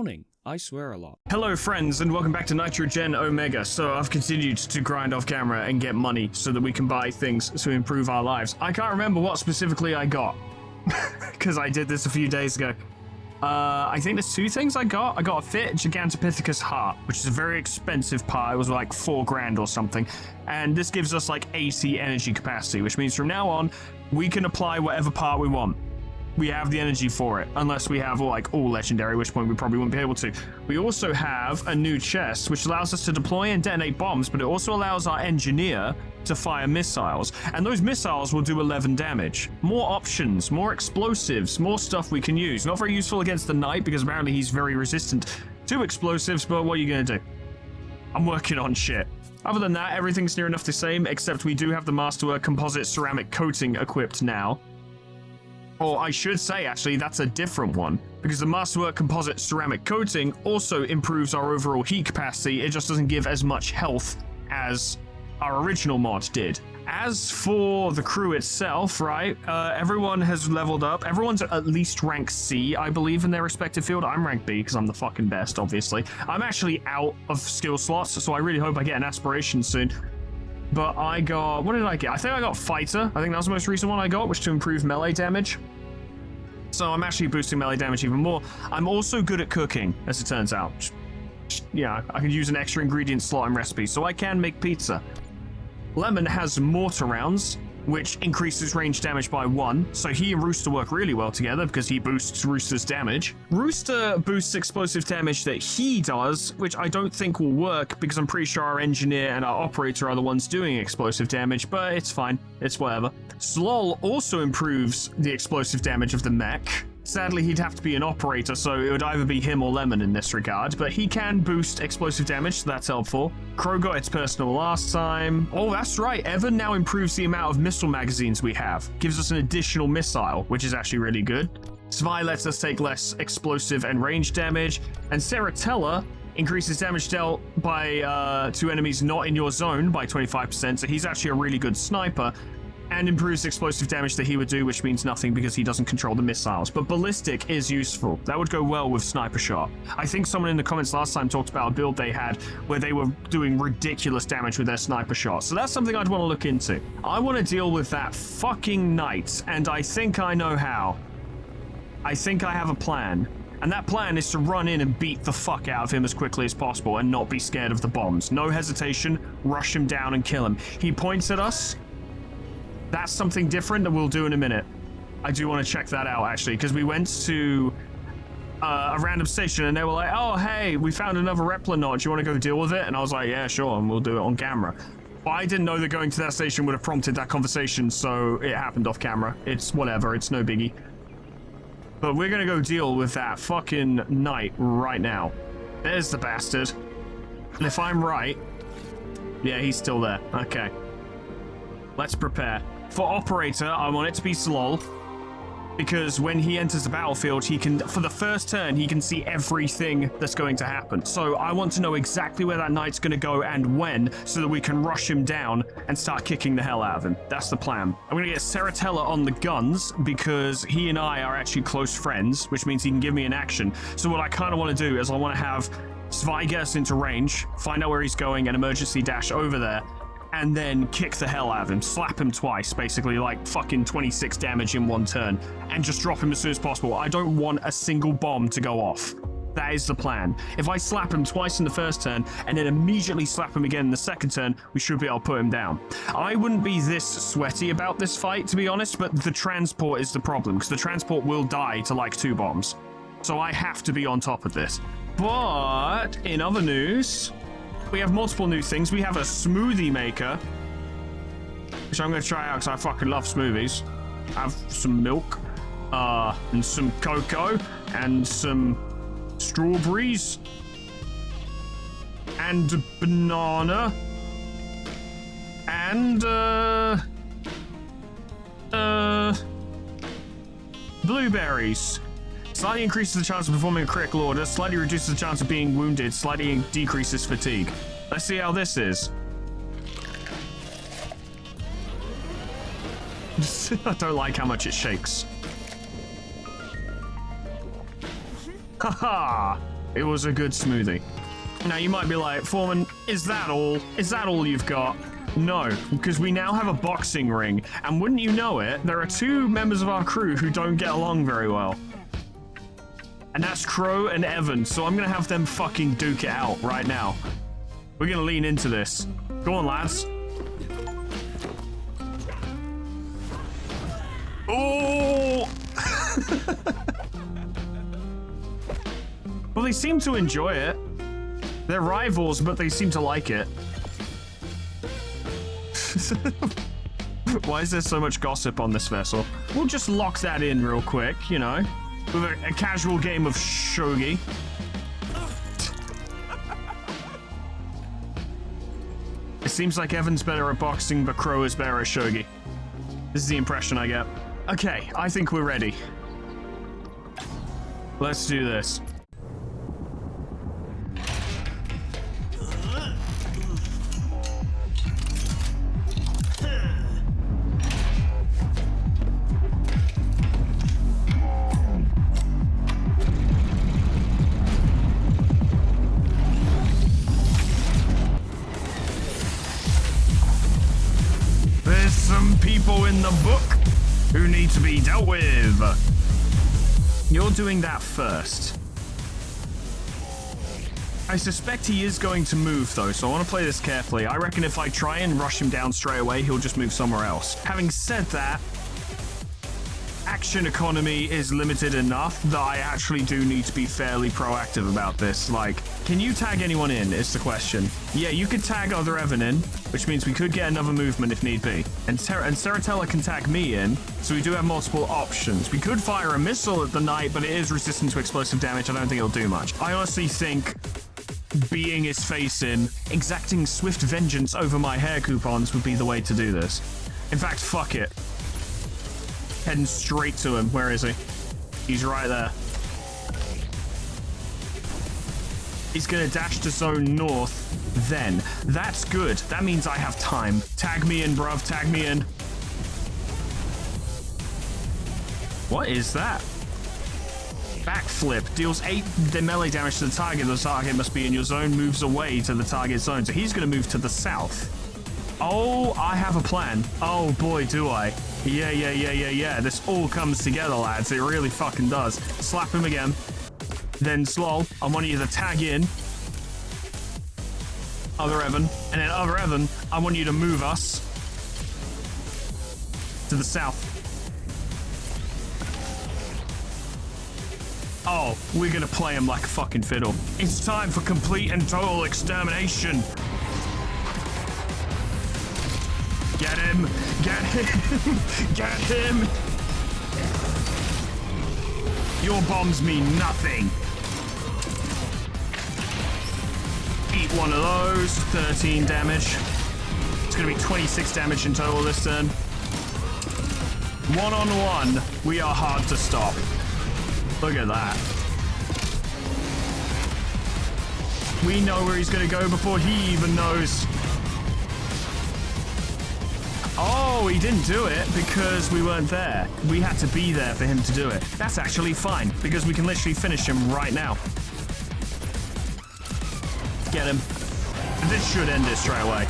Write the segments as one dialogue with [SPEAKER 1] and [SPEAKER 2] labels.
[SPEAKER 1] morning. I swear a lot.
[SPEAKER 2] Hello friends and welcome back to Nitrogen Omega. So I've continued to grind off camera and get money so that we can buy things to improve our lives. I can't remember what specifically I got because I did this a few days ago. I think there's two things I got. I got a fit Gigantopithecus heart, which is a very expensive part. It was like $4,000 or something. And this gives us like 80 energy capacity, which means from now on, we can apply whatever part we want. We have the energy for it, unless we have like all legendary, which point we probably wouldn't be able to. We also have a new chest, which allows us to deploy and detonate bombs, but it also allows our engineer to fire missiles, and those missiles will do 11 damage. More options, more explosives, more stuff we can use. Not very useful against the knight, because apparently he's very resistant to explosives, but what are you gonna do? I'm working on shit. Other than that, everything's near enough the same, except we do have the Masterwork composite ceramic coating equipped now. Or I should say, actually, that's a different one, because the Masterwork composite ceramic coating also improves our overall heat capacity. It just doesn't give as much health as our original mod did. As for the crew itself, right, everyone has leveled up. Everyone's at least rank C, I believe, in their respective field. I'm rank B because I'm the fucking best, obviously. I'm actually out of skill slots, so I really hope I get an aspiration soon. But I got, what did I get? I think I got Fighter. I think that was the most recent one I got, which to improve melee damage. So I'm actually boosting melee damage even more. I'm also good at cooking, as it turns out. Yeah, I can use an extra ingredient slot in recipes, so I can make pizza. Lemon has mortar rounds, which increases range damage by 1, so he and Rooster work really well together because he boosts Rooster's damage. Rooster boosts explosive damage that he does, which I don't think will work because I'm pretty sure our engineer and our operator are the ones doing explosive damage, but it's fine, it's whatever. Slol also improves the explosive damage of the mech. Sadly, he'd have to be an operator, so it would either be him or Lemon in this regard, but he can boost explosive damage, so that's helpful. Crow got its personal last time. Oh, that's right, Evan now improves the amount of missile magazines we have. Gives us an additional missile, which is actually really good. Svi lets us take less explosive and range damage, and Ceratella increases damage dealt by to enemies not in your zone by 25%, so he's actually a really good sniper. And improves explosive damage that he would do, which means nothing because he doesn't control the missiles. But ballistic is useful. That would go well with sniper shot. I think someone in the comments last time talked about a build they had where they were doing ridiculous damage with their sniper shot. So that's something I'd want to look into. I want to deal with that fucking knight, and I think I know how. I think I have a plan. And that plan is to run in and beat the fuck out of him as quickly as possible and not be scared of the bombs. No hesitation, rush him down and kill him. He points at us. That's something different that we'll do in a minute. I do want to check that out, actually, because we went to a random station and they were like, oh, hey, we found another Replanot. Do you want to go deal with it? And I was like, yeah, sure, and we'll do it on camera. But I didn't know that going to that station would have prompted that conversation, so it happened off camera. It's whatever, it's no biggie. But we're going to go deal with that fucking knight right now. There's the bastard. And if I'm right... Yeah, he's still there. Okay. Let's prepare. For operator, I want it to be Slol, because when he enters the battlefield, he can, for the first turn, he can see everything that's going to happen. So I want to know exactly where that knight's going to go and when, so that we can rush him down and start kicking the hell out of him. That's the plan. I'm going to get Ceratella on the guns, because he and I are actually close friends, which means he can give me an action. So what I kind of want to do is I want to have Svi get us into range, find out where he's going, and emergency dash over there, and then kick the hell out of him, slap him twice, basically like fucking 26 damage in one turn, and just drop him as soon as possible. I don't want a single bomb to go off. That is the plan. If I slap him twice in the first turn, and then immediately slap him again in the second turn, we should be able to put him down. I wouldn't be this sweaty about this fight, to be honest, but the transport is the problem, because the transport will die to like 2 bombs. So I have to be on top of this. But, in other news... we have multiple new things. We have a smoothie maker, which I'm going to try out because I fucking love smoothies. I have some milk, and some cocoa, and some strawberries, and a banana, and, blueberries. Slightly increases the chance of performing a critical order, slightly reduces the chance of being wounded, slightly decreases fatigue. Let's see how this is. I don't like how much it shakes. Haha! It was a good smoothie. Now you might be like, Foreman, is that all? Is that all you've got? No, because we now have a boxing ring, and wouldn't you know it, there are 2 members of our crew who don't get along very well. And that's Crow and Evan, so I'm gonna have them fucking duke it out right now. We're gonna lean into this. Go on, lads. Oh! Well, they seem to enjoy it. They're rivals, but they seem to like it. Why is there so much gossip on this vessel? We'll just lock that in real quick, you know, with a casual game of shogi. It seems like Evan's better at boxing, but Crow is better at shogi. This is the impression I get. Okay, I think we're ready. Let's do this. There's some people in the book who need to be dealt with. You're doing that first. I suspect he is going to move though, so I want to play this carefully. I reckon if I try and rush him down straight away, he'll just move somewhere else. Having said that, action economy is limited enough that I actually do need to be fairly proactive about this. Like, can you tag anyone in, is the question. Yeah, you could tag other Evan in, which means we could get another movement if need be. And Saratella can tag me in, so we do have multiple options. We could fire a missile at the knight, but it is resistant to explosive damage. I don't think it'll do much. I honestly think being his face in, exacting swift vengeance over my hair coupons would be the way to do this. In fact, fuck it. Heading straight to him. Where is he? He's right there. He's gonna dash to zone north then. That's good. That means I have time. Tag me in, bruv. Tag me in. What is that? Backflip. Deals 8 melee damage to the target. The target must be in your zone. Moves away to the target zone. So he's gonna move to the south. Oh, I have a plan. Oh boy, do I. Yeah. This all comes together, lads. It really fucking does. Slap him again. Then Slol, I want you to tag in other Evan. And then other Evan, I want you to move us to the south. Oh, we're gonna play him like a fucking fiddle. It's time for complete and total extermination. Get him! Get him! Get him! Your bombs mean nothing. Eat one of those. 13 damage. It's gonna be 26 damage in total this turn. 1-on-1, we are hard to stop. Look at that. We know where he's gonna go before he even knows. Oh, he didn't do it because we weren't there. We had to be there for him to do it. That's actually fine, because we can literally finish him right now. Get him. This should end it straight away.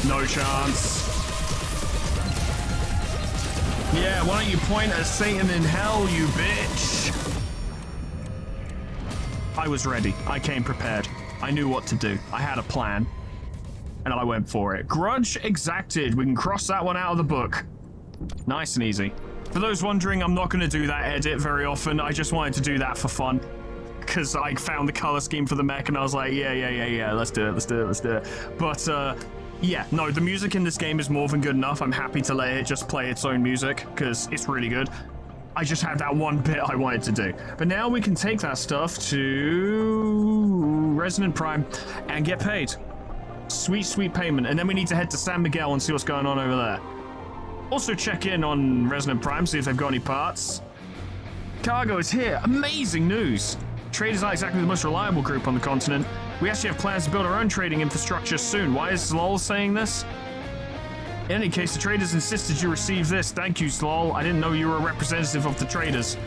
[SPEAKER 2] No chance. Yeah, why don't you point at Satan in hell, you bitch? I was ready. I came prepared. I knew what to do. I had a plan. And I went for it. Grudge exacted. We can cross that one out of the book. Nice and easy. For those wondering, I'm not going to do that edit very often. I just wanted to do that for fun. Because I found the color scheme for the mech and I was like, yeah. Let's do it. But, yeah, no, the music in this game is more than good enough. I'm happy to let it just play its own music because it's really good. I just had that one bit I wanted to do. But now we can take that stuff to Resonant Prime and get paid. Sweet payment. And then we need to head to San Miguel and see what's going on over there. Also check in on Resonant Prime, see if they've got any parts. Cargo is here. Amazing news. Traders aren't exactly the most reliable group on the continent. We actually have plans to build our own trading infrastructure soon. Why is Lol saying this? In any case, the traders insisted you receive this. Thank you, Slol. I didn't know you were a representative of the traders.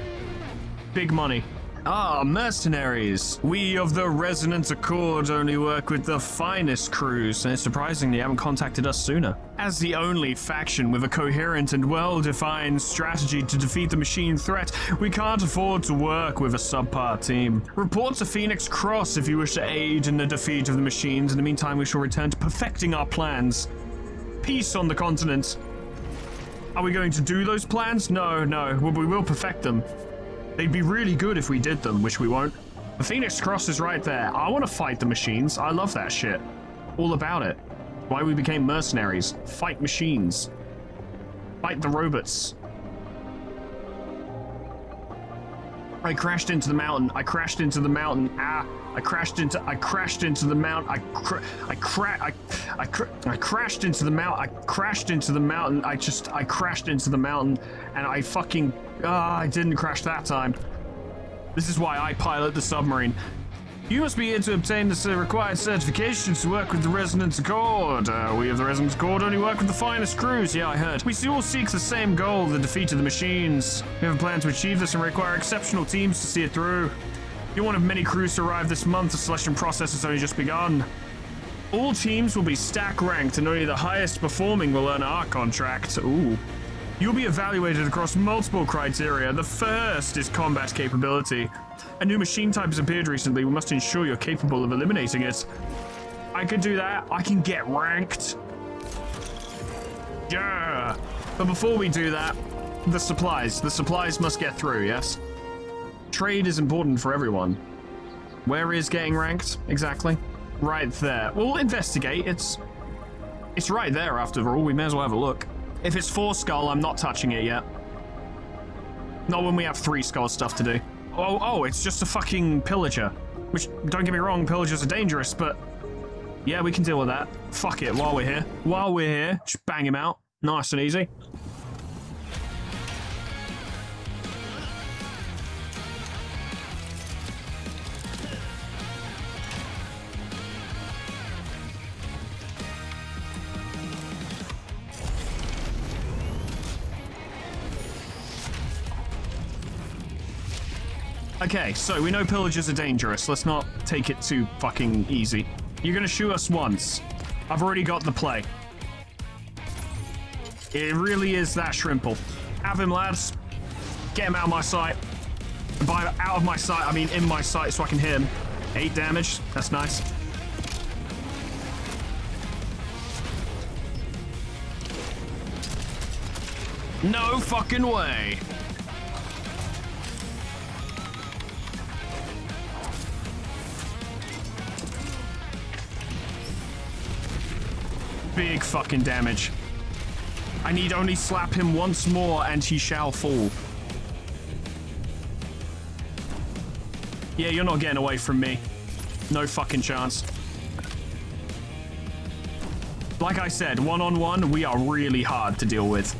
[SPEAKER 2] Big money. Ah, mercenaries. We of the Resonance Accord only work with the finest crews, and it's surprising they haven't contacted us sooner. As the only faction with a coherent and well-defined strategy to defeat the machine threat, we can't afford to work with a subpar team. Report to Phoenix Cross if you wish to aid in the defeat of the machines. In the meantime, we shall return to perfecting our plans. Peace on the continent. Are we going to do those plans? No. Well, we will perfect them. They'd be really good if we did them, which we won't. The Phoenix Cross is right there. I want to fight the machines. I love that shit. All about it. Why we became mercenaries. Fight machines. Fight the robots. I crashed into the mountain. I crashed into the mountain. Ah! I crashed into the mountain. I crashed into the mountain. I crashed into the mountain. I crashed into the mountain, and I fucking I didn't crash that time. This is why I pilot the submarine. You must be here to obtain the required certifications to work with the Resonance Accord. We of the Resonance Accord only work with the finest crews. Yeah, I heard. We all seek the same goal, the defeat of the machines. We have a plan to achieve this and require exceptional teams to see it through. You're one of many crews to arrive this month. The selection process has only just begun. All teams will be stack ranked, and only the highest performing will earn our contract. Ooh. You'll be evaluated across multiple criteria. The first is combat capability. A new machine type has appeared recently. We must ensure you're capable of eliminating it. I can do that. I can get ranked. Yeah. But before we do that, the supplies. The supplies must get through, yes? Trade is important for everyone. Where is getting ranked, exactly? Right there. We'll investigate. It's right there, after all. We may as well have a look. If it's 4 skull, I'm not touching it yet. Not when we have 3 skull stuff to do. Oh, it's just a fucking pillager. Which, don't get me wrong, pillagers are dangerous, but yeah, we can deal with that. Fuck it, while we're here. Just bang him out. Nice and easy. Okay, so we know pillagers are dangerous. Let's not take it too fucking easy. You're gonna shoot us once. I've already got the play. It really is that shrimple. Have him, lads. Get him out of my sight. By out of my sight, I mean in my sight so I can hit him. 8 damage. That's nice. No fucking way. Big fucking damage. I need only slap him once more and he shall fall. Yeah, you're not getting away from me. No fucking chance. Like I said, one-on-one, we are really hard to deal with.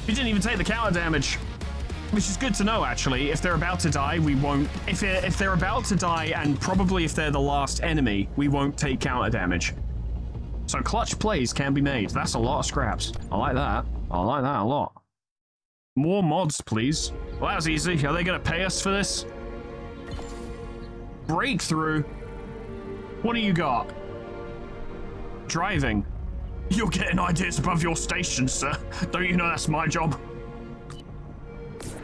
[SPEAKER 2] He didn't even take the counter damage. Which is good to know, actually. If they're about to die, we won't... If they're about to die, and probably if they're the last enemy, we won't take counter damage. So clutch plays can be made. That's a lot of scraps. I like that. I like that a lot. More mods, please. Well, that was easy. Are they going to pay us for this? Breakthrough? What do you got? Driving. You're getting ideas above your station, sir. Don't you know that's my job?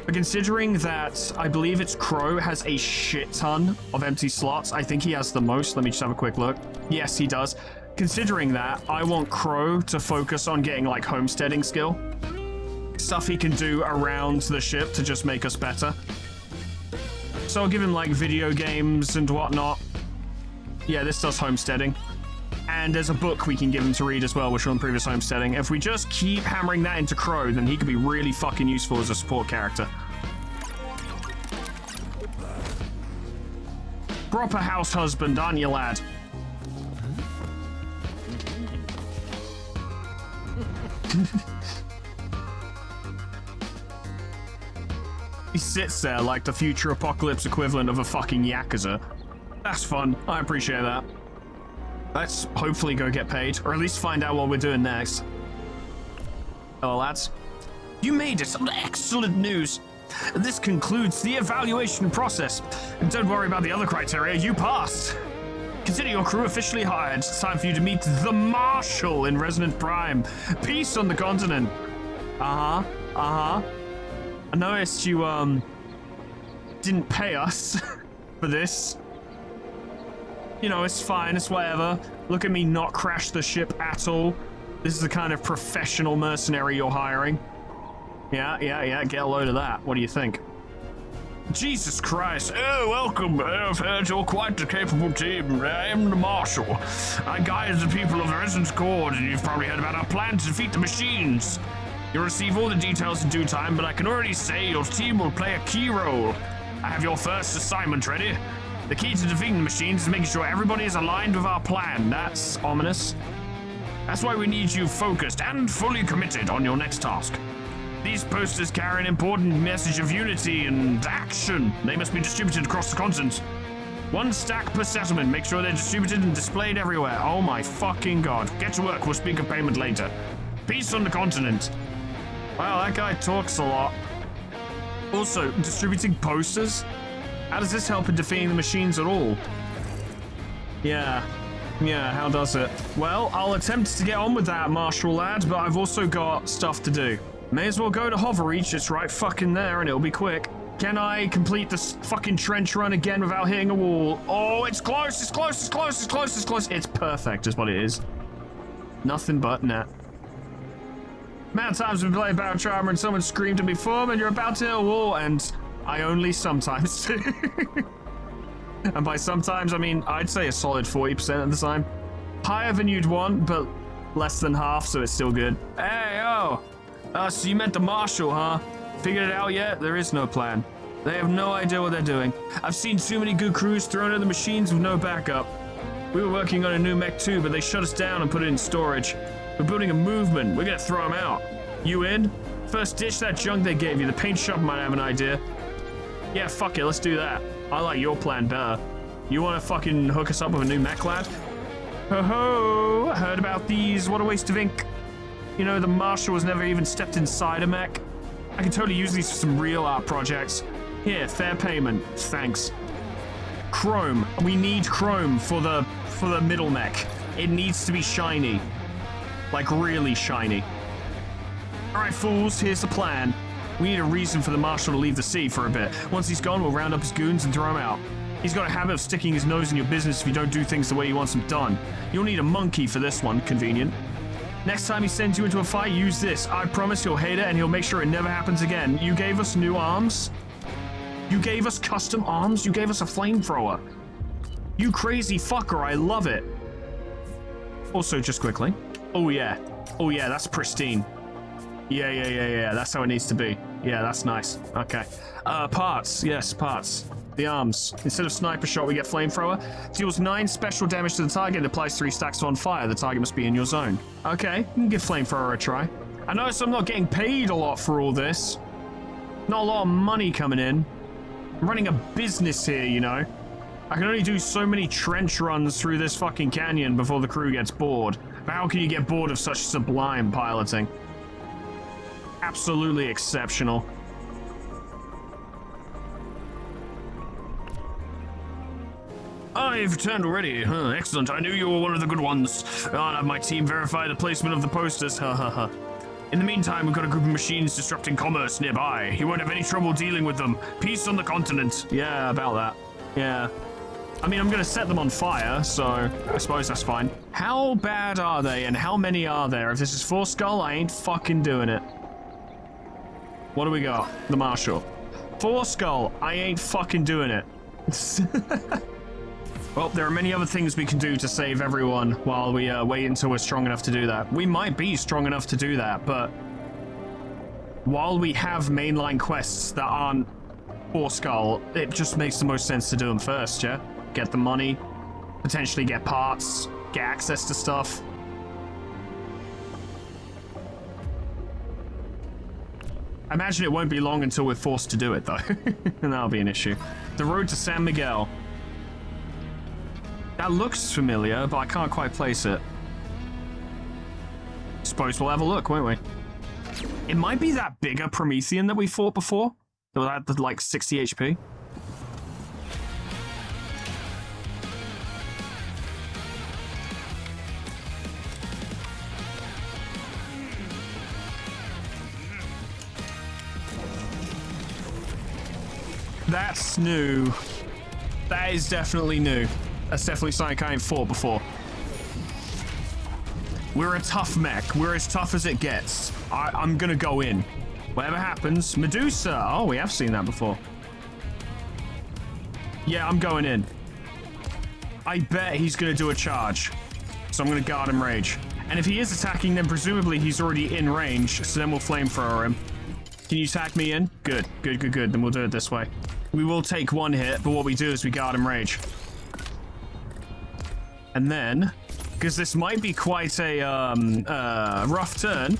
[SPEAKER 2] But considering that I believe it's Crow has a shit ton of empty slots, I think he has the most. Let me just have a quick look. Yes, he does. Considering that, I want Crow to focus on getting like homesteading skill. Stuff he can do around the ship to just make us better. So I'll give him like video games and whatnot. Yeah, this does homesteading. And there's a book we can give him to read as well, which will improve his homesteading. If we just keep hammering that into Crow, then he could be really fucking useful as a support character. Proper house husband, aren't you, lad? He sits there like the future apocalypse equivalent of a fucking Yakuza. That's fun. I appreciate that. Let's hopefully go get paid, or at least find out what we're doing next. Hello, lads. You made it. Some excellent news. This concludes the evaluation process. And don't worry about the other criteria. You passed. Consider your crew officially hired. It's time for you to meet the Marshal in Resonant Prime. Peace on the continent. I noticed you, didn't pay us for this. You know, it's fine, it's whatever. Look at me not crash the ship at all. This is the kind of professional mercenary you're hiring. Yeah, get a load of that. What do you think? Jesus Christ. Oh, welcome. I've heard you're quite a capable team. I am the Marshal. I guide the people of the Resonance Court, and you've probably heard about our plan to defeat the machines. You'll receive all the details in due time, but I can already say your team will play a key role. I have your first assignment ready. The key to defeating the machines is making sure everybody is aligned with our plan. That's ominous. That's why we need you focused and fully committed on your next task. These posters carry an important message of unity and action. They must be distributed across the continent. 1 stack per settlement. Make sure they're distributed and displayed everywhere. Oh my fucking god. Get to work. We'll speak of payment later. Peace on the continent. Wow, that guy talks a lot. Also, distributing posters? How does this help in defeating the machines at all? Yeah, how does it? Well, I'll attempt to get on with that, Marshal lad, but I've also got stuff to do. May as well go to Hoverreach, it's right fucking there and it'll be quick. Can I complete this fucking trench run again without hitting a wall? Oh, it's close, it's close, it's close, it's close, it's close. It's perfect is what it is. Nothing but net. Amount of times we play Battle Charmer and someone screamed at me, Foreman, you're about to hit a wall, and I only sometimes do. And by sometimes, I mean, I'd say a solid 40% of the time. Higher than you'd want, but less than half, so it's still good. Hey, yo! So you meant the Marshal, huh? Figured it out yet? There is no plan. They have no idea what they're doing. I've seen too many good crews thrown at the machines with no backup. We were working on a new mech too, but they shut us down and put it in storage. We're building a movement. We're gonna throw them out. You in? First ditch that junk they gave you. The paint shop might have an idea. Yeah, fuck it. Let's do that. I like your plan better. You wanna fucking hook us up with a new mech, lad? Ho-ho! I heard about these. What a waste of ink. You know, the Marshal has never even stepped inside a mech. I can totally use these for some real art projects. Here, fair payment. Thanks. Chrome. We need chrome for the middle mech. It needs to be shiny. Like, really shiny. Alright, fools, here's the plan. We need a reason for the Marshal to leave the sea for a bit. Once he's gone, we'll round up his goons and throw him out. He's got a habit of sticking his nose in your business if you don't do things the way he wants them done. You'll need a monkey for this one, convenient. Next time he sends you into a fight, use this. I promise he'll hate it and he'll make sure it never happens again. You gave us new arms? You gave us custom arms? You gave us a flamethrower? You crazy fucker, I love it. Also, just quickly. Oh yeah, that's pristine. Yeah, that's how it needs to be. Yeah, that's nice. Okay. Parts. Yes, parts. The arms. Instead of sniper shot, we get flamethrower. Deals 9 special damage to the target and applies 3 stacks on fire. The target must be in your zone. Okay, you can give flamethrower a try. I notice I'm not getting paid a lot for all this. Not a lot of money coming in. I'm running a business here, you know. I can only do so many trench runs through this fucking canyon before the crew gets bored. But how can you get bored of such sublime piloting? Absolutely exceptional. I've returned already. Huh, excellent. I knew you were one of the good ones. I'll have my team verify the placement of the posters. In the meantime, we've got a group of machines disrupting commerce nearby. You won't have any trouble dealing with them. Peace on the continent. Yeah, about that. Yeah. I mean, I'm gonna set them on fire, so I suppose that's fine. How bad are they, and how many are there? If this is 4 skull, I ain't fucking doing it. What do we got? The Marshal. 4 skull, I ain't fucking doing it. Well, there are many other things we can do to save everyone while we wait until we're strong enough to do that. We might be strong enough to do that, but while we have mainline quests that aren't 4 skull, it just makes the most sense to do them first, yeah? Get the money, potentially get parts, get access to stuff. I imagine it won't be long until we're forced to do it, though. And that'll be an issue. The road to San Miguel. That looks familiar, but I can't quite place it. Suppose we'll have a look, won't we? It might be that bigger Promethean that we fought before. That had the, like, 60 HP. That's new. That is definitely new. That's definitely something I ain't fought before. We're a tough mech. We're as tough as it gets. I'm gonna go in. Whatever happens. Medusa. Oh, we have seen that before. Yeah, I'm going in. I bet he's gonna do a charge. So I'm gonna guard him rage. And if he is attacking, then presumably he's already in range. So then we'll flamethrower him. Can you attack me in? Good, good, good, good. Then we'll do it this way. We will take one hit, but what we do is we guard him rage. And then, because this might be quite a rough turn.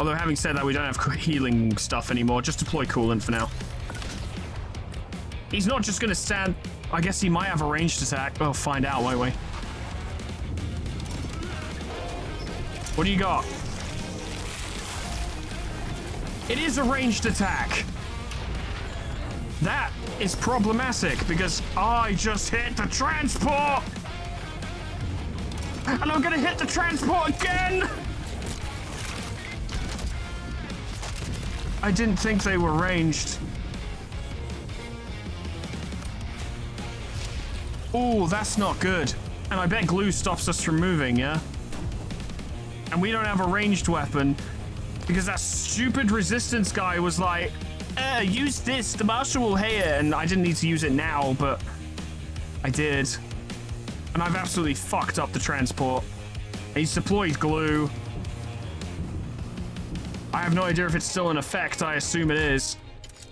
[SPEAKER 2] Although having said that, we don't have healing stuff anymore. Just deploy coolant for now. He's not just going to stand... I guess he might have a ranged attack. We'll find out, won't we? What do you got? It is a ranged attack. That is problematic because I just hit the transport. And I'm gonna hit the transport again. I didn't think they were ranged. Oh, that's not good. And I bet glue stops us from moving, yeah? And we don't have a ranged weapon because that stupid resistance guy was like, use this, the marshal will hear it. And I didn't need to use it now, but I did. And I've absolutely fucked up the transport. He's deployed glue. I have no idea if it's still in effect. I assume it is.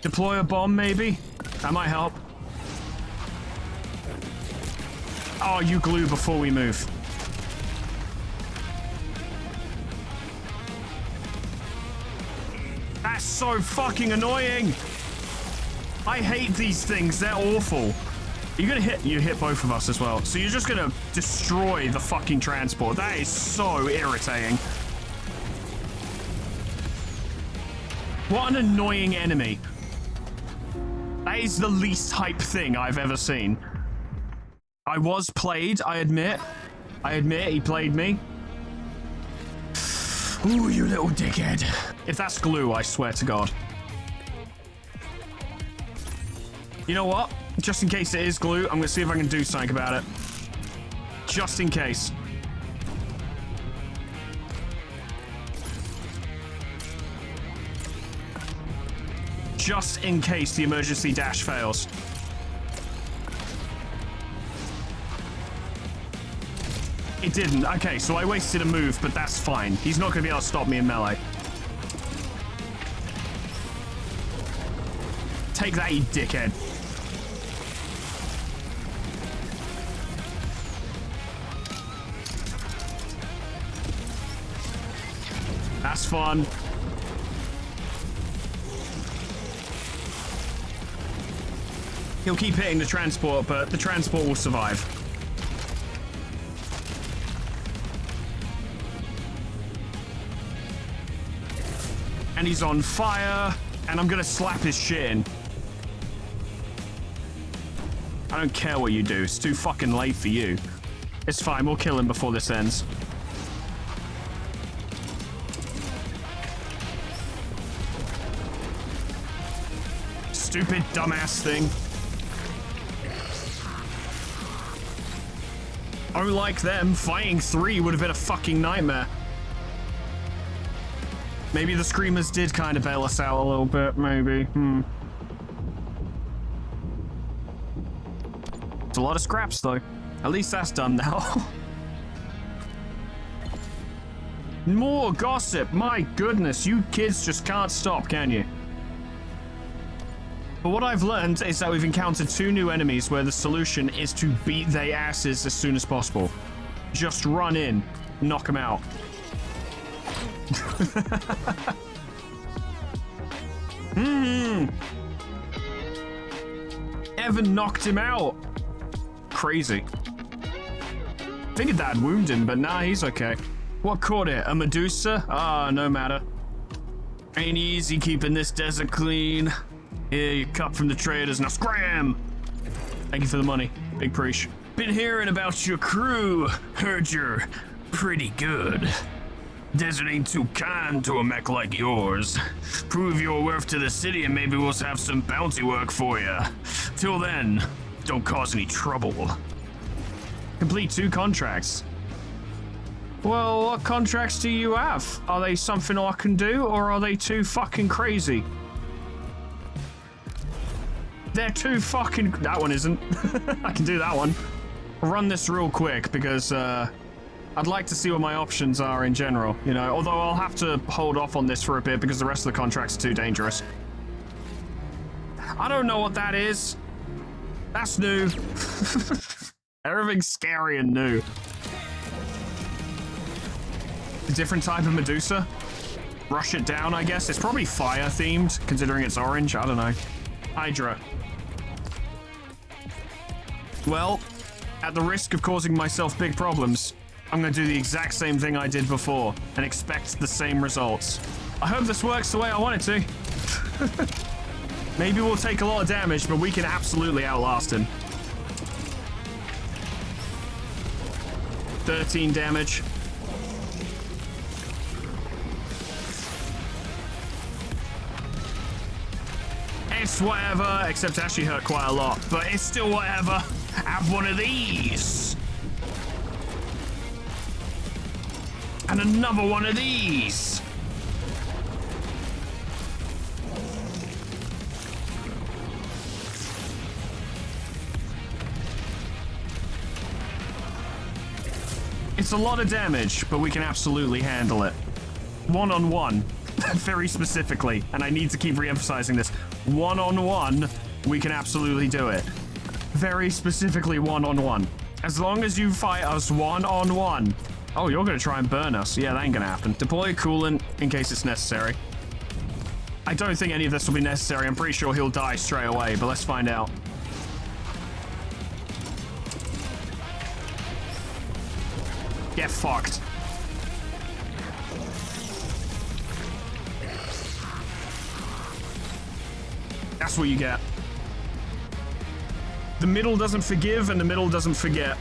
[SPEAKER 2] Deploy a bomb, maybe? That might help. Oh, you glue before we move. That's so fucking annoying. I hate these things. They're awful. You're gonna hit... You hit both of us as well. So you're just gonna destroy the fucking transport. That is so irritating. What an annoying enemy. That is the least hype thing I've ever seen. I was played, I admit. I admit he played me. Ooh, you little dickhead. If that's glue, I swear to God. You know what? Just in case it is glue, I'm gonna see if I can do something about it. Just in case. Just in case the emergency dash fails. It didn't. Okay, so I wasted a move, but that's fine. He's not going to be able to stop me in melee. Take that, you dickhead. That's fun. He'll keep hitting the transport, but the transport will survive. And he's on fire, and I'm gonna slap his shit in. I don't care what you do. It's too fucking late for you. It's fine. We'll kill him before this ends. Stupid dumbass thing. Unlike them, fighting 3 would have been a fucking nightmare. Maybe the Screamers did kind of bail us out a little bit, maybe. It's a lot of scraps, though. At least that's done now. More gossip. My goodness, you kids just can't stop, can you? But what I've learned is that we've encountered 2 new enemies where the solution is to beat their asses as soon as possible. Just run in, knock them out. Evan knocked him out. Crazy. figured that'd wound him, but nah, he's okay. What caught it? A Medusa? Ah, no matter. Ain't easy keeping this desert clean. Here, you cut from the traders, now scram! Thank you for the money. Big preach. Been hearing about your crew. Heard you're pretty good. Desert ain't too kind to a mech like yours. Prove your worth to the city and maybe we'll have some bounty work for you. Till then, don't cause any trouble. Complete 2 contracts. Well, what contracts do you have? Are they something I can do, or are they too fucking crazy? They're too fucking... That one isn't. I can do that one. I'll run this real quick, because, I'd like to see what my options are in general, you know, although I'll have to hold off on this for a bit, because the rest of the contracts are too dangerous. I don't know what that is. That's new. Everything's scary and new. A different type of Medusa? Rush it down, I guess. It's probably fire-themed, considering it's orange. I don't know. Hydra. Well, at the risk of causing myself big problems, I'm going to do the exact same thing I did before and expect the same results. I hope this works the way I want it to. Maybe we'll take a lot of damage, but we can absolutely outlast him. 13 damage. It's whatever, except it actually hurt quite a lot, but it's still whatever. Have one of these. And another one of these. It's a lot of damage, but we can absolutely handle it. One-on-one, very specifically, and I need to keep re-emphasizing this. One-on-one, we can absolutely do it. Very specifically one-on-one. As long as you fight us one-on-one. Oh, you're gonna try and burn us. Yeah, that ain't gonna happen. Deploy coolant in case it's necessary. I don't think any of this will be necessary. I'm pretty sure he'll die straight away, but let's find out. Get fucked. That's what you get. The middle doesn't forgive and the middle doesn't forget.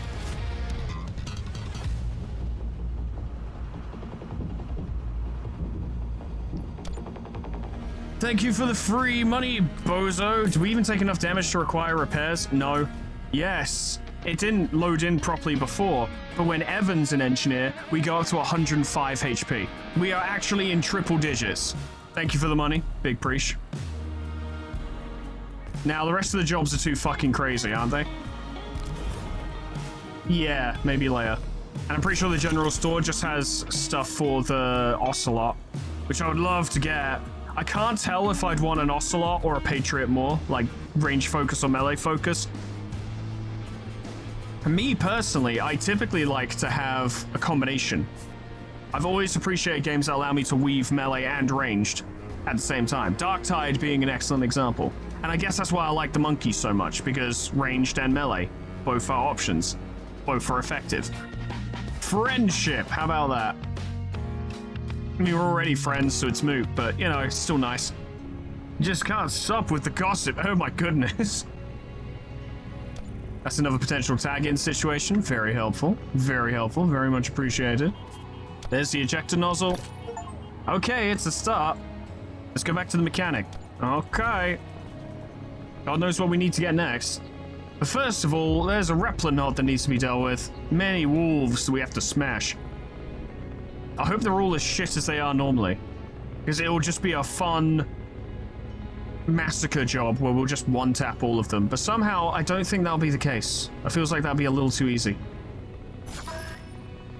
[SPEAKER 2] Thank you for the free money, bozo. Do we even take enough damage to require repairs? No. Yes. It didn't load in properly before, but when Evan's an engineer, we go up to 105 HP. We are actually in triple digits. Thank you for the money. Big preach. Now, the rest of the jobs are too fucking crazy, aren't they? Yeah, maybe later. And I'm pretty sure the general store just has stuff for the Ocelot, which I would love to get. I can't tell if I'd want an Ocelot or a Patriot more, like range focus or melee focus. For me personally, I typically like to have a combination. I've always appreciated games that allow me to weave melee and ranged at the same time. Darktide being an excellent example. And I guess that's why I like the monkeys so much, because ranged and melee, both are options. Both are effective. Friendship, how about that? I mean, we're already friends, so it's moot, but, you know, it's still nice. Just can't stop with the gossip. Oh my goodness. That's another potential tag-in situation. Very helpful. Very helpful. Very much appreciated. There's the ejector nozzle. Okay, it's a start. Let's go back to the mechanic. Okay. God knows what we need to get next. But first of all, there's a Replinod that needs to be dealt with. Many wolves we have to smash. I hope they're all as shit as they are normally. Because it'll just be a fun massacre job where we'll just one-tap all of them. But somehow, I don't think that'll be the case. It feels like that'll be a little too easy.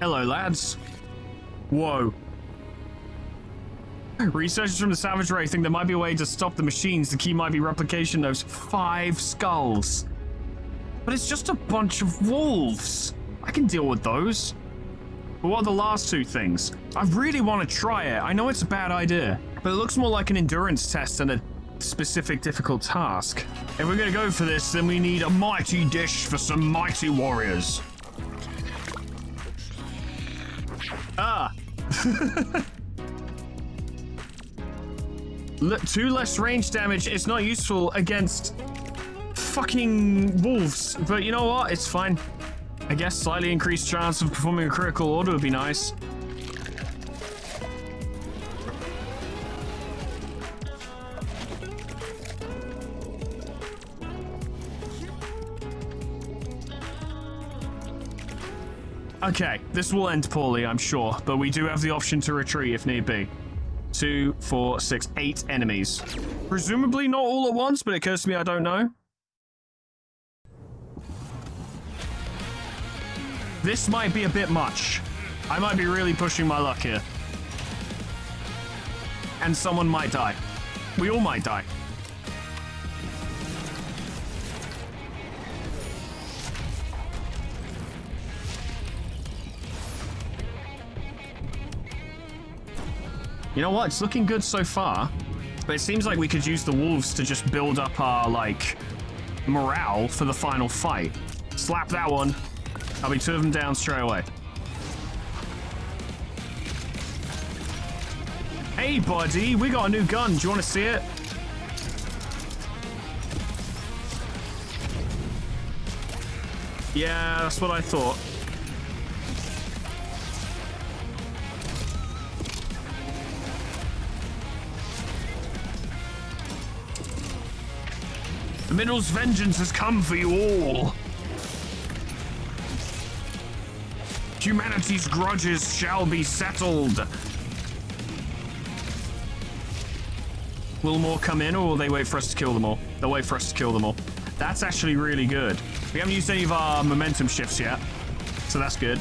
[SPEAKER 2] Hello, lads. Whoa. Researchers from the Savage Ray think there might be a way to stop the machines. The key might be replication of 5 skulls. But it's just a bunch of wolves. I can deal with those. But what are the last 2 things? I really want to try it. I know it's a bad idea, but it looks more like an endurance test than a specific difficult task. If we're gonna go for this, then we need a mighty dish for some mighty warriors. Ah. 2 less range damage. It's not useful against fucking wolves, but you know what? It's fine. I guess slightly increased chance of performing a critical order would be nice. Okay, this will end poorly, I'm sure, but we do have the option to retreat if need be. 2, 4, 6, 8 enemies. Presumably not all at once, but it occurs to me I don't know. This might be a bit much. I might be really pushing my luck here. And someone might die. We all might die. You know what? It's looking good so far, but it seems like we could use the wolves to just build up our, like, morale for the final fight. Slap that one. I'll be 2 of them down straight away. Hey, buddy, we got a new gun. Do you want to see it? Yeah, that's what I thought. The Mineral's vengeance has come for you all. Humanity's grudges shall be settled. Will more come in, or will they wait for us to kill them all? They'll wait for us to kill them all. That's actually really good. We haven't used any of our momentum shifts yet, so that's good.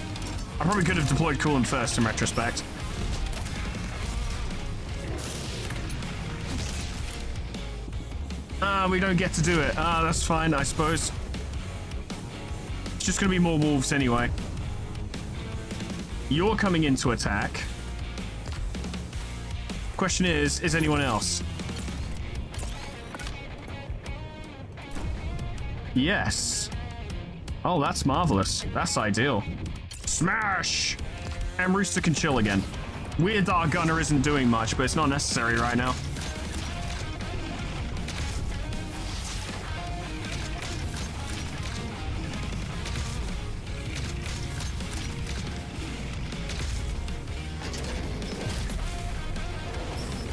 [SPEAKER 2] I probably could have deployed coolant first in retrospect. We don't get to do it. That's fine, I suppose. It's just gonna be more wolves anyway. You're coming in to attack. Question is anyone else? Yes. Oh, that's marvelous. That's ideal. Smash! And Rooster can chill again. Weird that our gunner isn't doing much, but it's not necessary right now.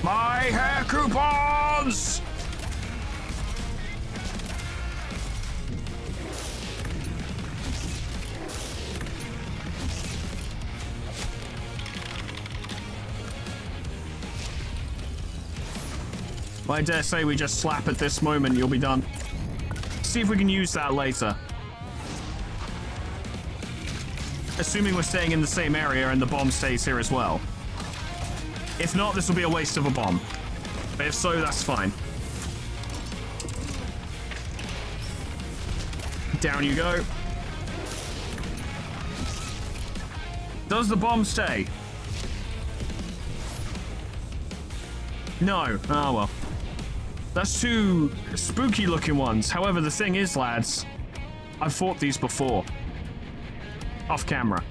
[SPEAKER 2] My hair coupons! I dare say we just slap at this moment, you'll be done. See if we can use that later. Assuming we're staying in the same area and the bomb stays here as well. If not, this will be a waste of a bomb. But if so, that's fine. Down you go. Does the bomb stay? No. Oh, well. That's 2 spooky looking ones. However, the thing is, lads, I've fought these before. Off camera.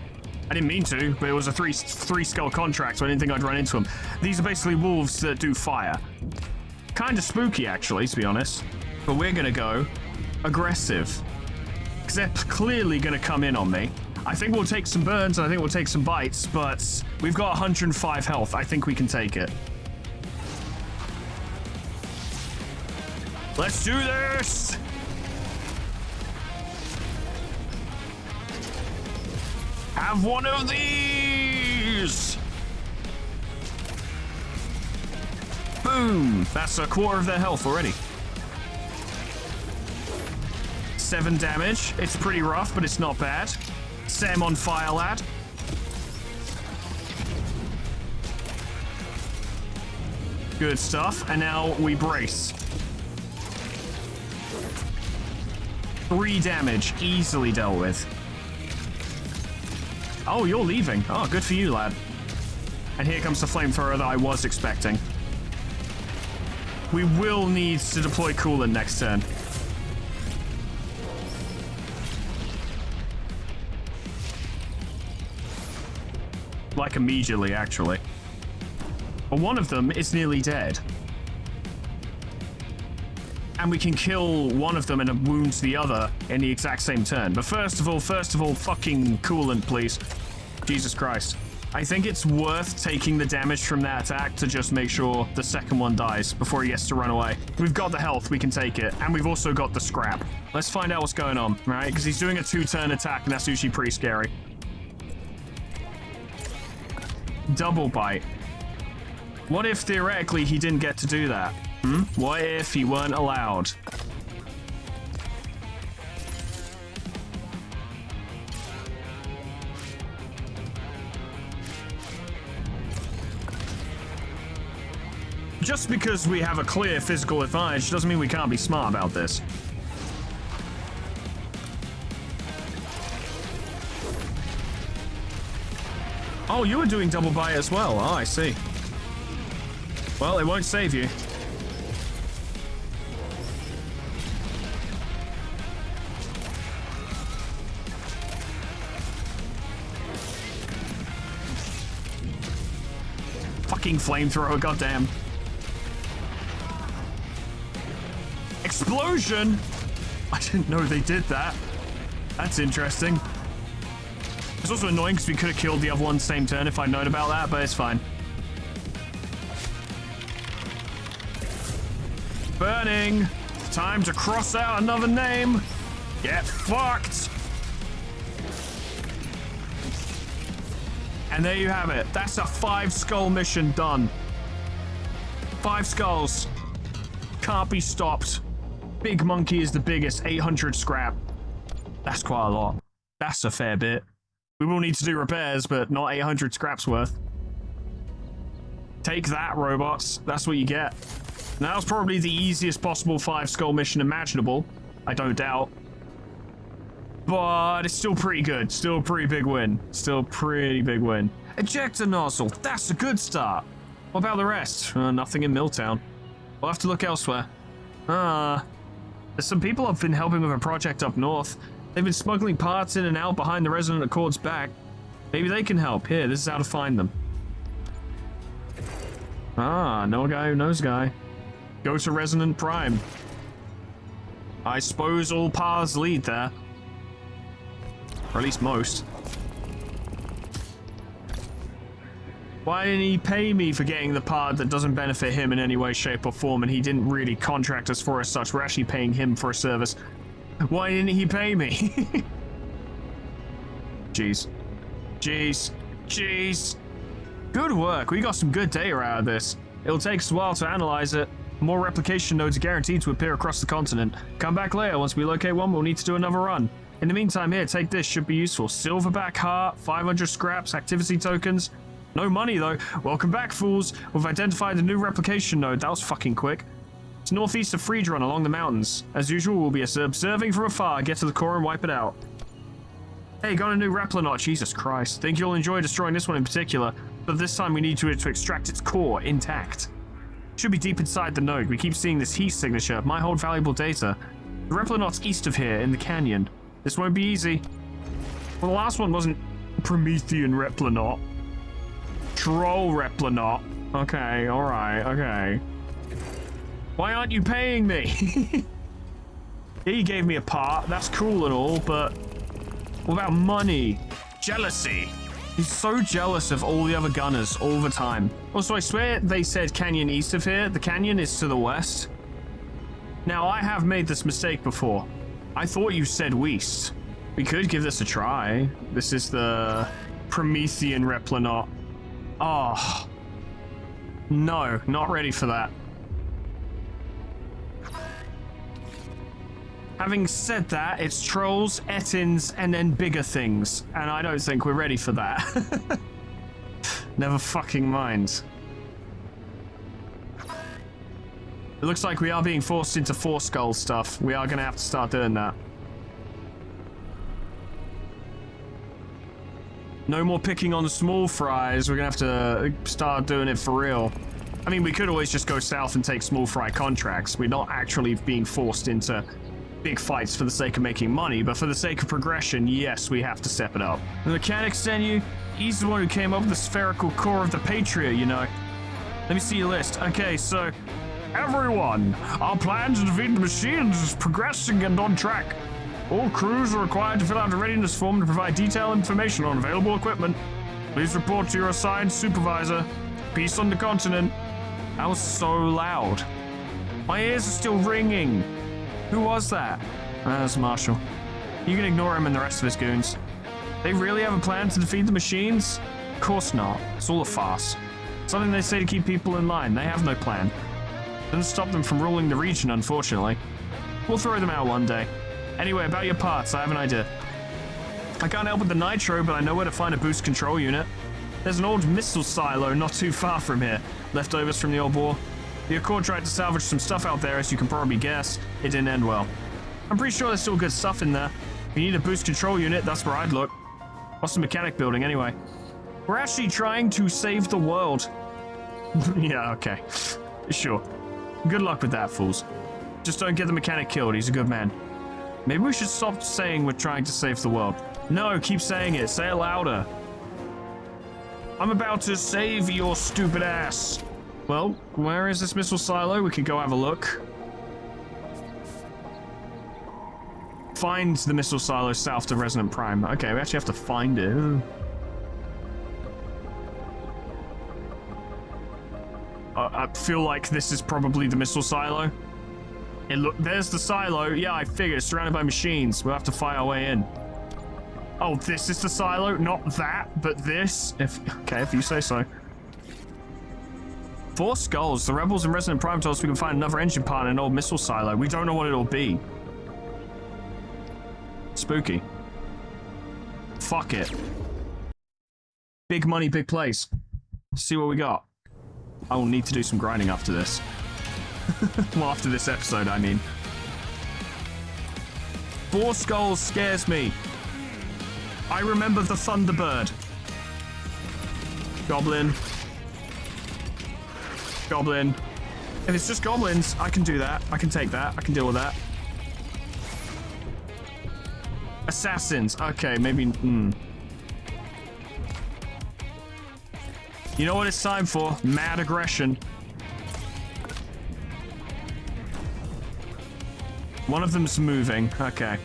[SPEAKER 2] I didn't mean to, but it was a three skull contract, so I didn't think I'd run into them. These are basically wolves that do fire. Kind of spooky, actually, to be honest. But we're going to go aggressive. Because they're clearly going to come in on me. I think we'll take some burns, and I think we'll take some bites, but we've got 105 health. I think we can take it. Let's do this! Have one of these! Boom! That's a quarter of their health already. 7 damage. It's pretty rough, but it's not bad. Set him on fire, lad. Good stuff. And now we brace. 3 damage. Easily dealt with. Oh, you're leaving. Oh, good for you, lad. And here comes the flamethrower that I was expecting. We will need to deploy coolant next turn. like immediately, actually. But one of them is nearly dead. And we can kill one of them and wound the other in the exact same turn. But first of all, fucking coolant, please. Jesus Christ. I think it's worth taking the damage from that attack to just make sure the second one dies before he gets to run away. We've got the health, we can take it. And we've also got the scrap. Let's find out what's going on, right? Because he's doing a 2-turn attack, and that's usually pretty scary. Double bite. What if, theoretically, he didn't get to do that? What if he weren't allowed? Just because we have a clear physical advantage doesn't mean we can't be smart about this. Oh, you were doing double bite as well. Oh, I see. Well, it won't save you. Fucking flamethrower, goddamn. Explosion! I didn't know they did that. That's interesting. It's also annoying because we could have killed the other one same turn if I'd known about that, but it's fine. Burning! Time to cross out another name! Get fucked! And there you have it. That's a 5-skull mission done. 5 skulls. Can't be stopped. Big monkey is the biggest. 800 scrap. That's quite a lot. That's a fair bit. We will need to do repairs, but not 800 scraps worth. Take that, robots. That's what you get. Now, that was probably the easiest possible 5-skull mission imaginable. I don't doubt. But it's still pretty good. Still a pretty big win. Still pretty big win. Ejector nozzle. That's a good start. What about the rest? Nothing in Milltown. We'll have to look elsewhere. There's some people I've been helping with a project up north. They've been smuggling parts in and out behind the Resonant Accord's back. Maybe they can help. Here, this is how to find them. No guy who knows guy. Go to Resonant Prime. I suppose all paths lead there. Or at least most. Why didn't he pay me for getting the part that doesn't benefit him in any way, shape, or form, and he didn't really contract us for as such? We're actually paying him for a service. Why didn't he pay me? Jeez. Jeez. Jeez. Good work. We got some good data out of this. It'll take us a while to analyze it. More replication nodes are guaranteed to appear across the continent. Come back later. Once we locate one, we'll need to do another run. In the meantime, here, take this. Should be useful. Silverback heart, 500 scraps, activity tokens. No money, though. Welcome back, fools. We've identified a new replication node. That was fucking quick. It's northeast of Friedrun along the mountains. As usual, we'll be observing from afar, get to the core and wipe it out. Hey, got a new Replanaut. Jesus Christ. Think you'll enjoy destroying this one in particular, but this time we need to extract its core intact. Should be deep inside the node. We keep seeing this heat signature. Might hold valuable data. The Replanaut's east of here, in the canyon. This won't be easy. Well, the last one wasn't Promethean Replanaut. Troll Replanaut. Okay, alright, okay. Why aren't you paying me? Yeah, you gave me a part. That's cool and all, but what about money? Jealousy. He's so jealous of all the other gunners all the time. Also, I swear they said canyon east of here. The canyon is to the west. Now, I have made this mistake before. I thought you said west. We could give this a try. This is the Promethean Replanaut. Oh. No, not ready for that. Having said that, it's trolls, Ettins, and then bigger things. And I don't think we're ready for that. Never fucking mind. It looks like we are being forced into 4-skull stuff. We are going to have to start doing that. No more picking on the small fries. We're going to have to start doing it for real. I mean, we could always just go south and take small fry contracts. We're not actually being forced into big fights for the sake of making money, but for the sake of progression, yes, we have to step it up. The mechanic sent you? He's the one who came up with the spherical core of the Patriot, you know. Let me see your list. Okay, so... Everyone, our plan to defeat the machines is progressing and on track. All crews are required to fill out a readiness form to provide detailed information on available equipment. Please report to your assigned supervisor. Peace on the continent. That was so loud. My ears are still ringing. Who was that? That's Marshall. You can ignore him and the rest of his goons. They really have a plan to defeat the machines? Of course not. It's all a farce. Something they say to keep people in line. They have no plan. Doesn't stop them from ruling the region, unfortunately. We'll throw them out one day. Anyway, about your parts, I have an idea. I can't help with the NITRO, but I know where to find a boost control unit. There's an old missile silo not too far from here. Leftovers from the old war. The Accord tried to salvage some stuff out there, as you can probably guess. It didn't end well. I'm pretty sure there's still good stuff in there. If you need a boost control unit, that's where I'd look. What's the mechanic building, anyway? We're actually trying to save the world. Yeah, okay. Sure. Good luck with that, fools. Just don't get the mechanic killed. He's a good man. Maybe we should stop saying we're trying to save the world. No, keep saying it. Say it louder. I'm about to save your stupid ass. Well, where is this missile silo? We could go have a look. Find the missile silo south to Resonant Prime. Okay, we actually have to find it. I feel like this is probably the missile silo. There's the silo. Yeah, I figured. It's surrounded by machines. We'll have to fight our way in. Oh, this is the silo? Not that, but this? Okay, if you say so. 4 skulls. The rebels in Resonant Prime told us we can find another engine part in an old missile silo. We don't know what it'll be. Spooky. Fuck it. Big money, big place. See what we got. I will need to do some grinding after this. Well, after this episode, I mean. 4 skulls scares me. I remember the Thunderbird. Goblin. Goblin. If it's just goblins, I can do that. I can take that. I can deal with that. Assassins. Okay, maybe... You know what it's time for? Mad aggression. One of them's moving. Okay.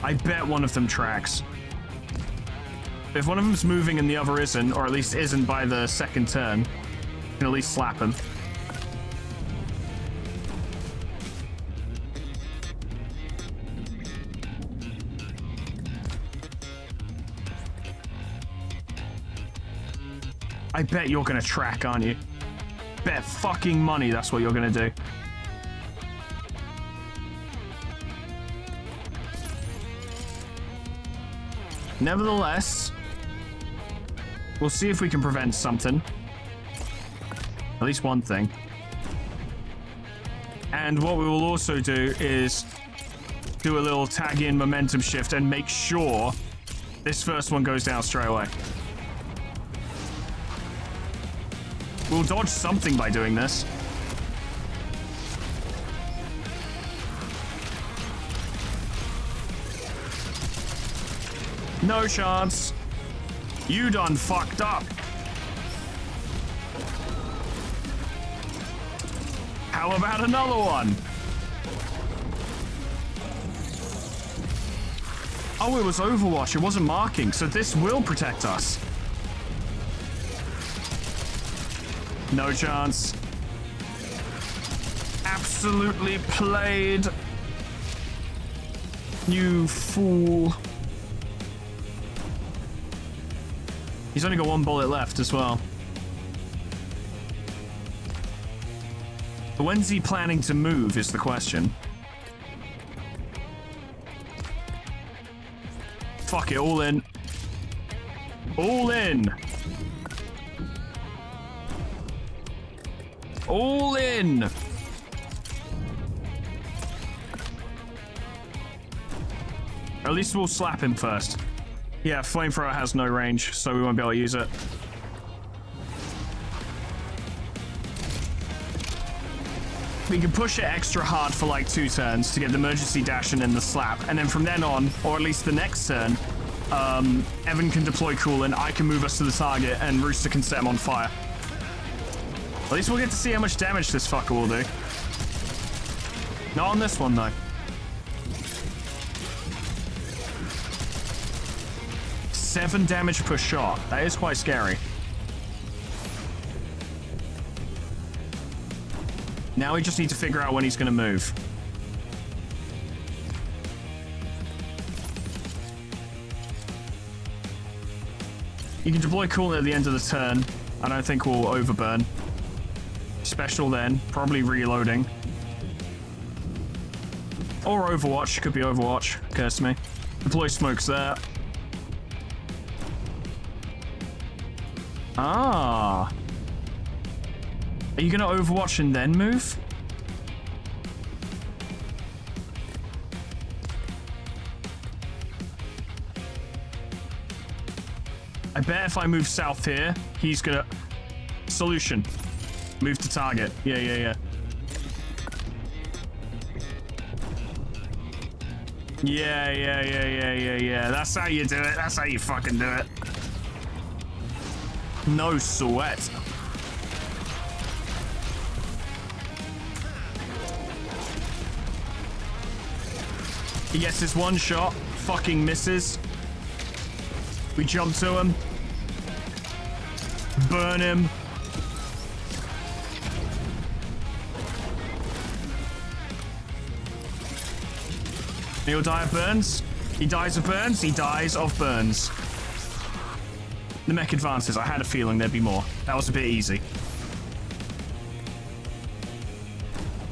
[SPEAKER 2] I bet one of them tracks. If one of them's moving and the other isn't, or at least isn't by the second turn, you can at least slap him. I bet you're gonna track, aren't you? Bet fucking money that's what you're gonna do. Nevertheless, we'll see if we can prevent something. At least one thing. And what we will also do is do a little tag-in momentum shift and make sure this first one goes down straight away. We'll dodge something by doing this. No chance. You done fucked up. How about another one? Oh, it was Overwatch. It wasn't marking, so this will protect us. No chance. Absolutely played. You fool. He's only got 1 bullet left as well. But when's he planning to move is the question. Fuck it, all in. All in. All in! At least we'll slap him first. Yeah, flamethrower has no range, so we won't be able to use it. We can push it extra hard for like 2 turns to get the emergency dash and then the slap. And then from then on, or at least the next turn, Evan can deploy coolant, I can move us to the target, and Rooster can set him on fire. At least we'll get to see how much damage this fucker will do. Not on this one, though. Seven damage per shot. That is quite scary. Now we just need to figure out when he's going to move. You can deploy coolant at the end of the turn. I don't think we'll overburn. Special then. Probably reloading. Or Overwatch. Could be Overwatch. Occurs to me. Deploy smokes there. Ah. Are you going to Overwatch and then move? I bet if I move south here, he's gonna... Solution. Move to target. Yeah. Yeah. That's how you do it. That's how you fucking do it. No sweat. He gets his one shot. Fucking misses. We jump to him. Burn him. He'll die of burns. He dies of burns. He dies of burns. The mech advances. I had a feeling there'd be more. That was a bit easy.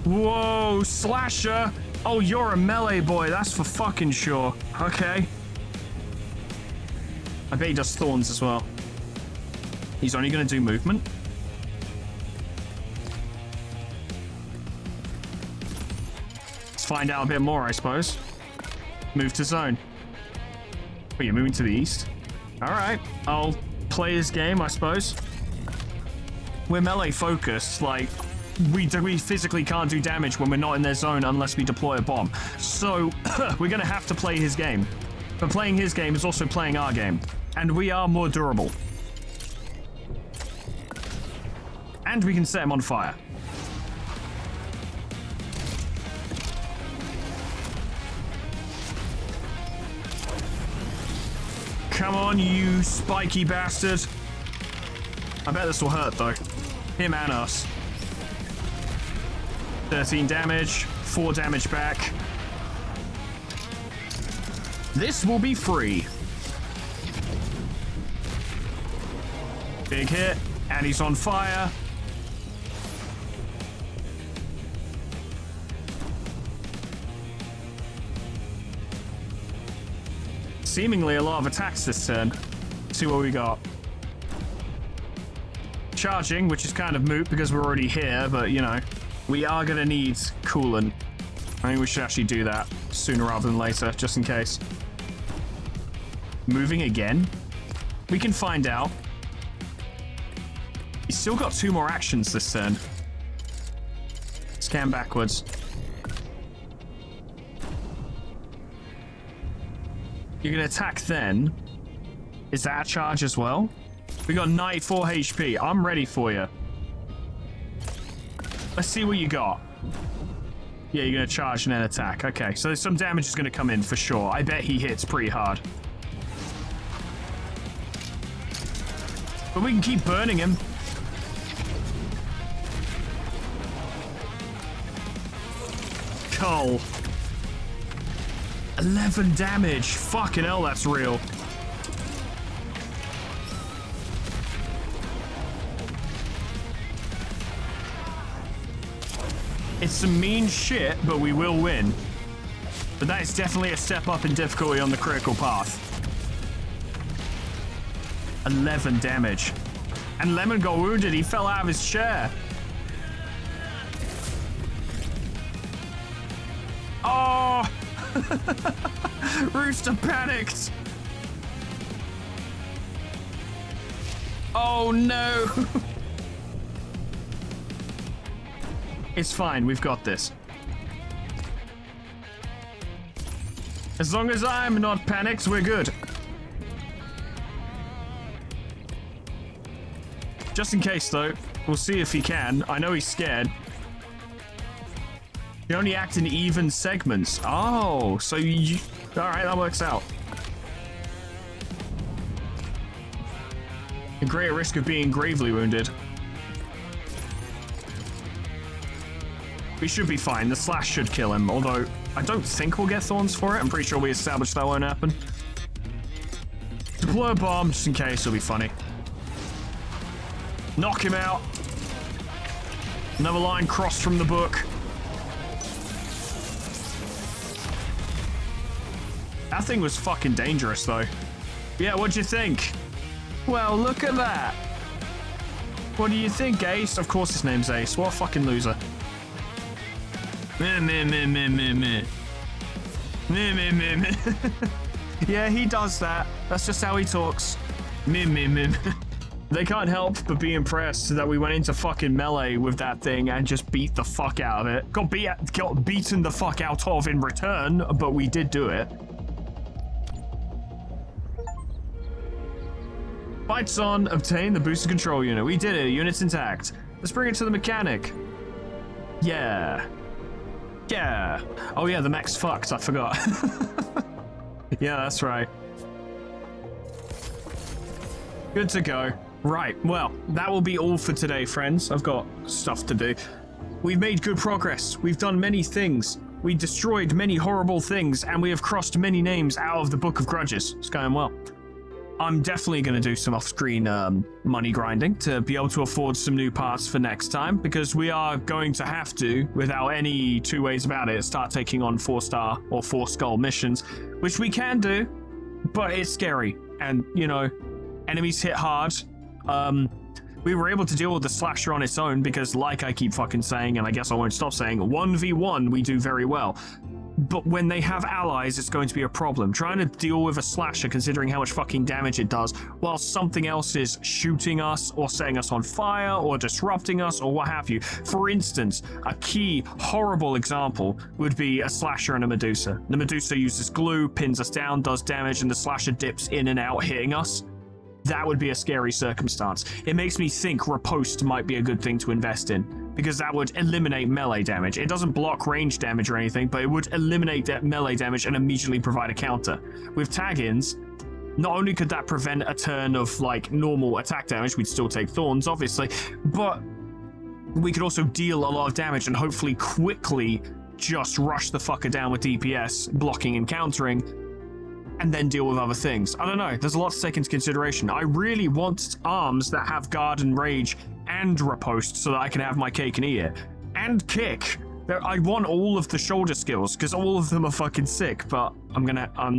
[SPEAKER 2] Whoa, Slasher. Oh, you're a melee boy. That's for fucking sure. Okay. I bet he does thorns as well. He's only going to do movement. Let's find out a bit more, I suppose. Move to zone. Oh, you're moving to the east? All right. I'll play his game, I suppose. We're melee focused. Like, we physically can't do damage when we're not in their zone unless we deploy a bomb. So, we're going to have to play his game. But playing his game is also playing our game. And we are more durable. And we can set him on fire. Come on, you spiky bastard. I bet this will hurt, though. Him and us. 13 damage, 4 damage back. This will be free. Big hit, and he's on fire. Seemingly a lot of attacks this turn. See what we got. Charging, which is kind of moot because we're already here, but you know, we are gonna need coolant. I think we should actually do that sooner rather than later, just in case. Moving again? We can find out. He's still got 2 more actions this turn. Scan backwards. You're gonna attack then. Is that a charge as well? We got 94 HP. I'm ready for you. Let's see what you got. Yeah, you're gonna charge and then attack. Okay, so some damage is gonna come in for sure. I bet he hits pretty hard. But we can keep burning him. Cole. 11 damage. Fucking hell, that's real. It's some mean shit, but we will win. But that is definitely a step up in difficulty on the critical path. 11 damage. And Lemon got wounded. He fell out of his chair. Oh! Rooster panicked. Oh no. It's fine. We've got this. As long as I'm not panicked, we're good. Just in case, though, we'll see if he can. I know he's scared. You only act in even segments. Oh, so you... All right, that works out. A greater risk of being gravely wounded. We should be fine. The slash should kill him, although I don't think we'll get thorns for it. I'm pretty sure we established that won't happen. Deploy a bomb, just in case. It'll be funny. Knock him out. Another line crossed from the book. That thing was fucking dangerous, though. Yeah, what'd you think? Well, look at that. What do you think, Ace? Of course his name's Ace. What a fucking loser. Meh. Yeah, he does that. That's just how he talks. They can't help but be impressed that we went into fucking melee with that thing and just beat the fuck out of it. Got beaten the fuck out of in return, but we did do it. Fights on, obtain the boosted control unit. We did it, unit's intact. Let's bring it to the mechanic. Yeah. Yeah. Oh yeah, the mech's fucked, I forgot. Yeah, that's right. Good to go. Right, well, that will be all for today, friends. I've got stuff to do. We've made good progress. We've done many things. We destroyed many horrible things, and we have crossed many names out of the Book of Grudges. It's going well. I'm definitely going to do some off-screen money grinding to be able to afford some new parts for next time, because we are going to have to, without any two ways about it, start taking on 4-star or 4-skull missions, which we can do, but it's scary. And, you know, enemies hit hard. We were able to deal with the slasher on its own because, like I keep fucking saying, and I guess I won't stop saying, 1v1 we do very well. But when they have allies, it's going to be a problem. Trying to deal with a slasher, considering how much fucking damage it does, while something else is shooting us, or setting us on fire, or disrupting us, or what have you. For instance, a key, horrible example would be a slasher and a Medusa. The Medusa uses glue, pins us down, does damage, and the slasher dips in and out, hitting us. That would be a scary circumstance. It makes me think riposte might be a good thing to invest in, because that would eliminate melee damage. It doesn't block range damage or anything, but it would eliminate that melee damage and immediately provide a counter. With tag-ins, not only could that prevent a turn of like normal attack damage, we'd still take thorns, obviously, but we could also deal a lot of damage and hopefully quickly just rush the fucker down with DPS, blocking and countering, and then deal with other things. I don't know, there's a lot to take into consideration. I really want arms that have guard and rage and riposte so that I can have my cake and eat it. And kick. I want all of the shoulder skills because all of them are fucking sick, but I'm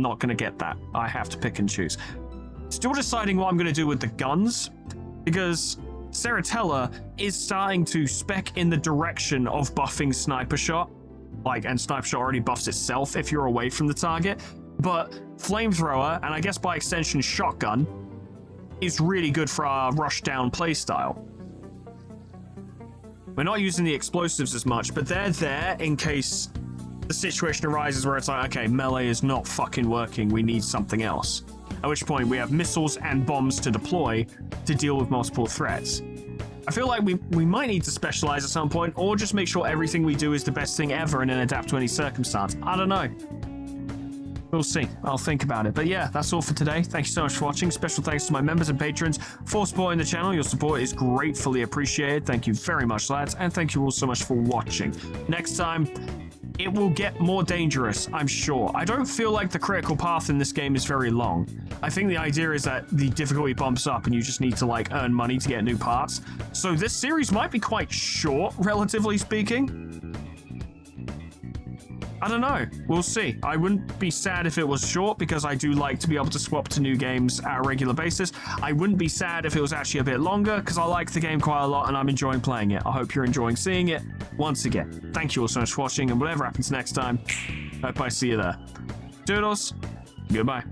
[SPEAKER 2] not gonna get that. I have to pick and choose. Still deciding what I'm gonna do with the guns, because Saratella is starting to spec in the direction of buffing Sniper Shot. And Sniper Shot already buffs itself if you're away from the target. But Flamethrower, and I guess by extension Shotgun, is really good for our rushdown playstyle. We're not using the explosives as much, but they're there in case the situation arises where it's like, okay, melee is not fucking working, we need something else. At which point we have missiles and bombs to deploy to deal with multiple threats. I feel like we might need to specialize at some point, or just make sure everything we do is the best thing ever and then adapt to any circumstance. I don't know. We'll see. I'll think about it. But yeah, that's all for today. Thank you so much for watching. Special thanks to my members and patrons for supporting the channel. Your support is gratefully appreciated. Thank you very much, lads. And thank you all so much for watching. Next time, it will get more dangerous, I'm sure. I don't feel like the critical path in this game is very long. I think the idea is that the difficulty bumps up and you just need to earn money to get new parts. So this series might be quite short, relatively speaking. I don't know. We'll see. I wouldn't be sad if it was short because I do like to be able to swap to new games at a regular basis. I wouldn't be sad if it was actually a bit longer because I like the game quite a lot and I'm enjoying playing it. I hope you're enjoying seeing it. Once again, thank you all so much for watching, and whatever happens next time, I hope I see you there. Doodles. Goodbye.